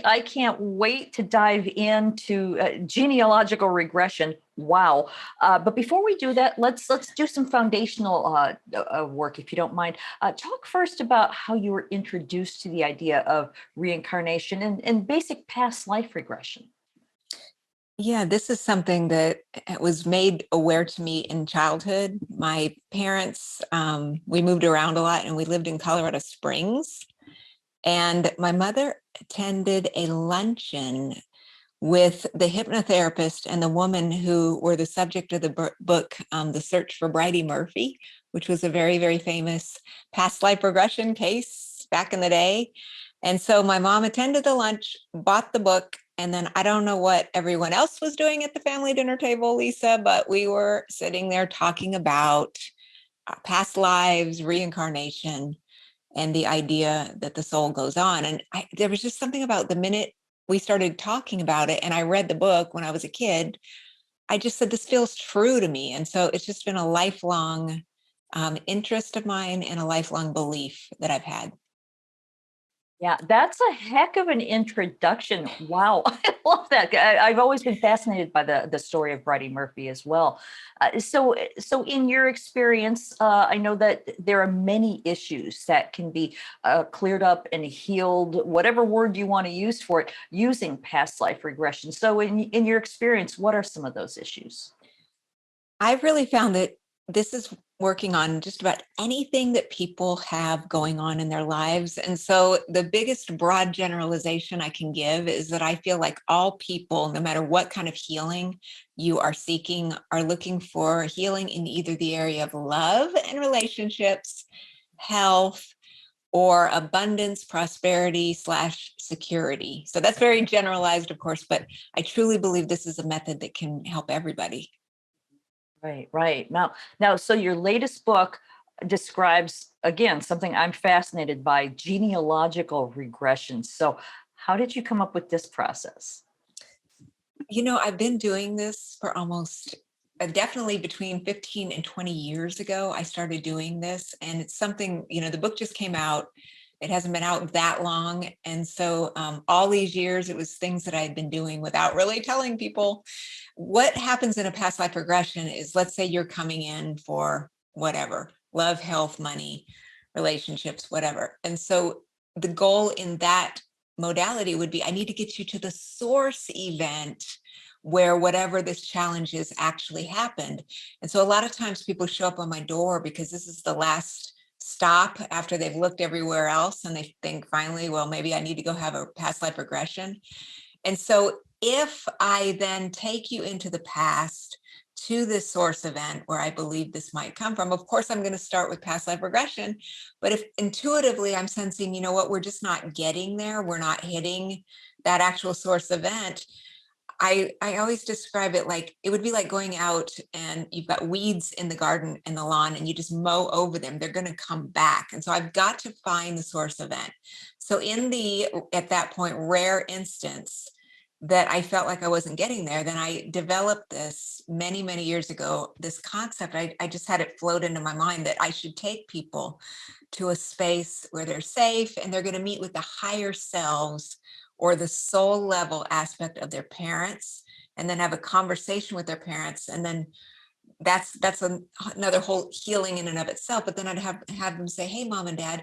I can't wait to dive into genealogical regression. Wow! But before we do that, let's do some foundational work, if you don't mind. Talk first about how you were introduced to the idea of reincarnation and basic past life regression. Yeah, this is something that was made aware to me in childhood. My parents, we moved around a lot and we lived in Colorado Springs. And my mother attended a luncheon with the hypnotherapist and the woman who were the subject of the book, The Search for Bridie Murphy, which was a very, very famous past life regression case back in the day. And so my mom attended the lunch, bought the book, and then I don't know what everyone else was doing at the family dinner table, Lisa, but we were sitting there talking about past lives, reincarnation, and the idea that the soul goes on. And there was just something about the minute we started talking about it, and I read the book when I was a kid, I just said, this feels true to me. And so it's just been a lifelong interest of mine and a lifelong belief that I've had. Yeah, that's a heck of an introduction. Wow, I love that. I've always been fascinated by the story of Bridie Murphy as well. So in your experience, I know that there are many issues that can be cleared up and healed, whatever word you want to use for it, using past life regression. So in your experience, what are some of those issues? I've really found that this is working on just about anything that people have going on in their lives. And so the biggest broad generalization I can give is that I feel like all people, no matter what kind of healing you are seeking, are looking for healing in either the area of love and relationships, health, or abundance, prosperity / security. So that's very generalized, of course, but I truly believe this is a method that can help everybody. Right, right. Now, so your latest book describes, again, something I'm fascinated by, genealogical regression. So, how did you come up with this process? You know, I've been doing this for almost definitely between 15 and 20 years ago. I started doing this, and it's something, the book just came out. It hasn't been out that long. And so all these years, it was things that I had been doing without really telling people. What happens in a past life regression is, let's say you're coming in for whatever, love, health, money, relationships, whatever. And so the goal in that modality would be, I need to get you to the source event where whatever this challenge is actually happened. And so a lot of times people show up on my door because this is the last stop after they've looked everywhere else, and they think finally, well, maybe I need to go have a past life regression. And so if I then take you into the past to this source event where I believe this might come from, of course, I'm going to start with past life regression. But if intuitively I'm sensing, you know what, we're just not getting there, we're not hitting that actual source event, I always describe it like it would be like going out and you've got weeds in the garden and the lawn and you just mow over them. They're going to come back. And so I've got to find the source event. So at that point, rare instance that I felt like I wasn't getting there, then I developed this many, many years ago, this concept. I just had it float into my mind that I should take people to a space where they're safe and they're going to meet with the higher selves or the soul level aspect of their parents, and then have a conversation with their parents. And then that's another whole healing in and of itself. But then I'd have them say, hey, mom and dad,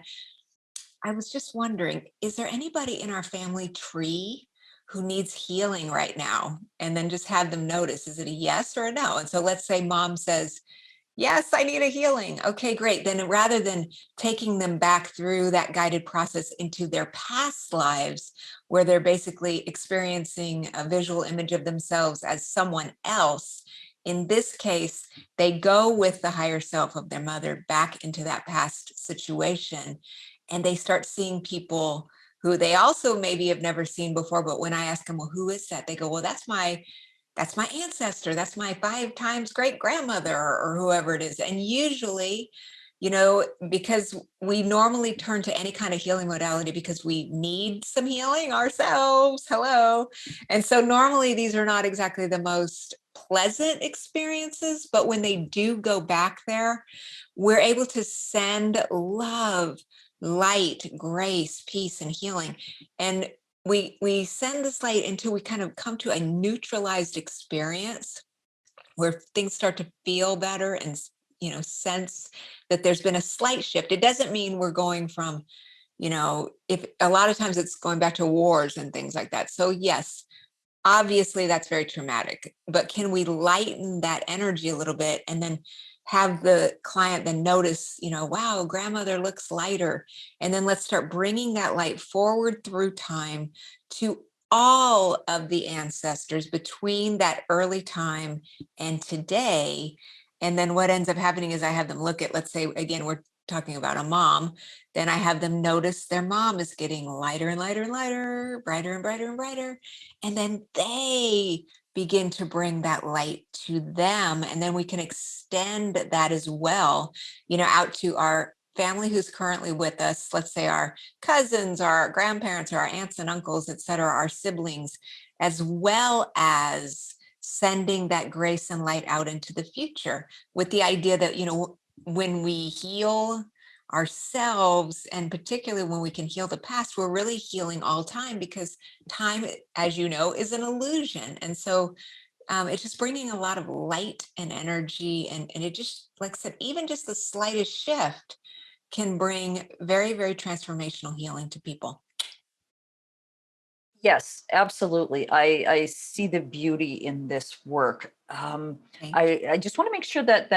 I was just wondering, is there anybody in our family tree who needs healing right now? And then just have them notice, is it a yes or a no? And so let's say mom says, yes, I need a healing. Okay, great. Then rather than taking them back through that guided process into their past lives, where they're basically experiencing a visual image of themselves as someone else, in this case, they go with the higher self of their mother back into that past situation, and they start seeing people who they also maybe have never seen before. But when I ask them, well, who is that? They go, well, that's my ancestor. That's my 5 times great grandmother, or whoever it is. And usually, because we normally turn to any kind of healing modality because we need some healing ourselves. Hello. And so normally these are not exactly the most pleasant experiences, but when they do go back there, we're able to send love, light, grace, peace, and healing. And we send this light until we kind of come to a neutralized experience where things start to feel better and sense that there's been a slight shift. It doesn't mean we're going from, if a lot of times it's going back to wars and things like that. So yes, obviously that's very traumatic, but can we lighten that energy a little bit and then have the client then notice, wow, grandmother looks lighter. And then let's start bringing that light forward through time to all of the ancestors between that early time and today. And then what ends up happening is I have them look at, let's say, again, we're talking about a mom, then I have them notice their mom is getting lighter and lighter and lighter, brighter and brighter and brighter. And then they begin to bring that light to them. And then we can extend that as well, out to our family who's currently with us. Let's say our cousins, our grandparents, or our aunts and uncles, et cetera, our siblings, as well as sending that grace and light out into the future with the idea that, when we heal ourselves, and particularly when we can heal the past, we're really healing all time, because time, as you know, is an illusion. And so it's just bringing a lot of light and energy. And it just, like I said, even just the slightest shift can bring very, very transformational healing to people. Yes, absolutely. I see the beauty in this work. Okay. I just want to make sure that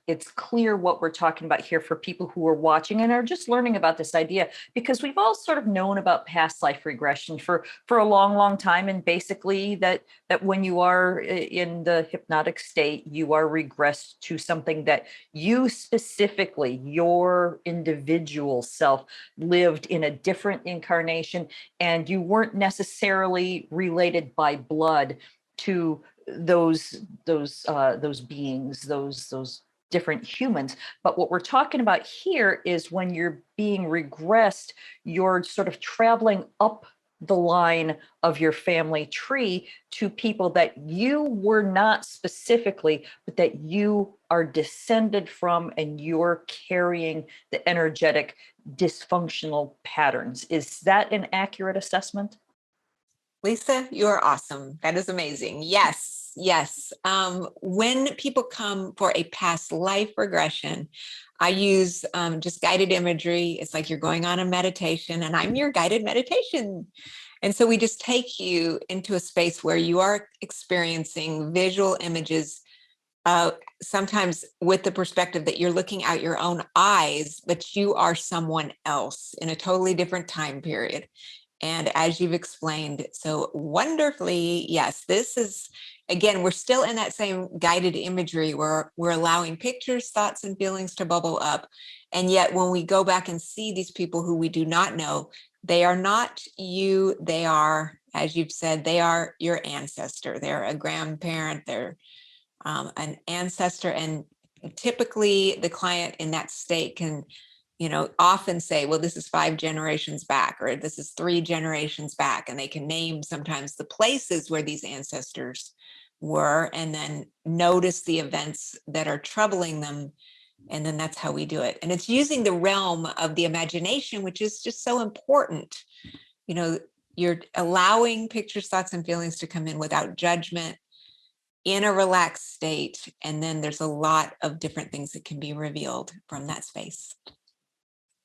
it's clear what we're talking about here for people who are watching and are just learning about this idea, because we've all sort of known about past life regression for a long, long time, and basically that when you are in the hypnotic state, you are regressed to something that you specifically, your individual self, lived in a different incarnation, and you weren't necessarily related by blood to those beings, those different humans. But what we're talking about here is when you're being regressed, you're sort of traveling up the line of your family tree to people that you were not specifically, but that you are descended from, and you're carrying the energetic dysfunctional patterns. Is that an accurate assessment? Lisa, you're awesome. That is amazing. Yes, yes. When people come for a past life regression, I use just guided imagery. It's like you're going on a meditation, and I'm your guided meditation. And so we just take you into a space where you are experiencing visual images, sometimes with the perspective that you're looking out your own eyes, but you are someone else in a totally different time period. And as you've explained so wonderfully, yes, this is, again, we're still in that same guided imagery where we're allowing pictures, thoughts, and feelings to bubble up. And yet when we go back and see these people who we do not know, they are not you. They are, as you've said, they are your ancestor. They're a grandparent. They're an ancestor. And typically the client in that state can often say, well, this is 5 generations back, or this is 3 generations back. And they can name sometimes the places where these ancestors were, and then notice the events that are troubling them. And then that's how we do it. And it's using the realm of the imagination, which is just so important. You're allowing pictures, thoughts, and feelings to come in without judgment, in a relaxed state. And then there's a lot of different things that can be revealed from that space.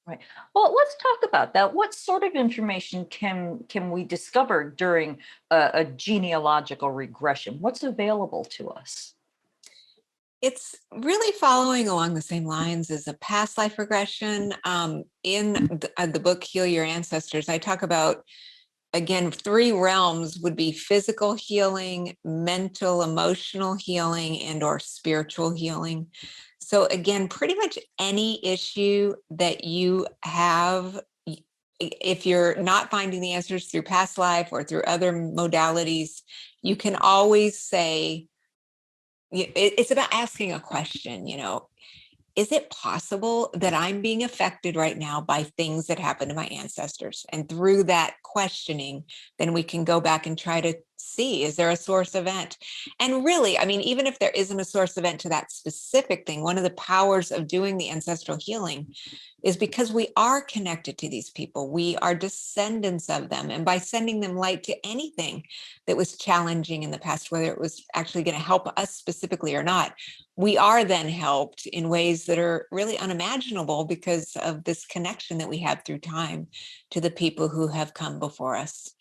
Right. Well, let's talk about that. What sort of information can we discover during a genealogical regression? What's available to us? It's really following along the same lines as a past life regression. In the book, Heal Your Ancestors, I talk about, again, 3 realms would be physical healing, mental, emotional healing, and or spiritual healing. So again, pretty much any issue that you have, if you're not finding the answers through past life or through other modalities, you can always say, it's about asking a question, is it possible that I'm being affected right now by things that happened to my ancestors? And through that questioning, then we can go back and try to see, is there a source event? And really, I mean, even if there isn't a source event to that specific thing, one of the powers of doing the ancestral healing is because we are connected to these people. We are descendants of them. And by sending them light to anything that was challenging in the past, whether it was actually going to help us specifically or not, we are then helped in ways that are really unimaginable because of this connection that we have through time to the people who have come before us.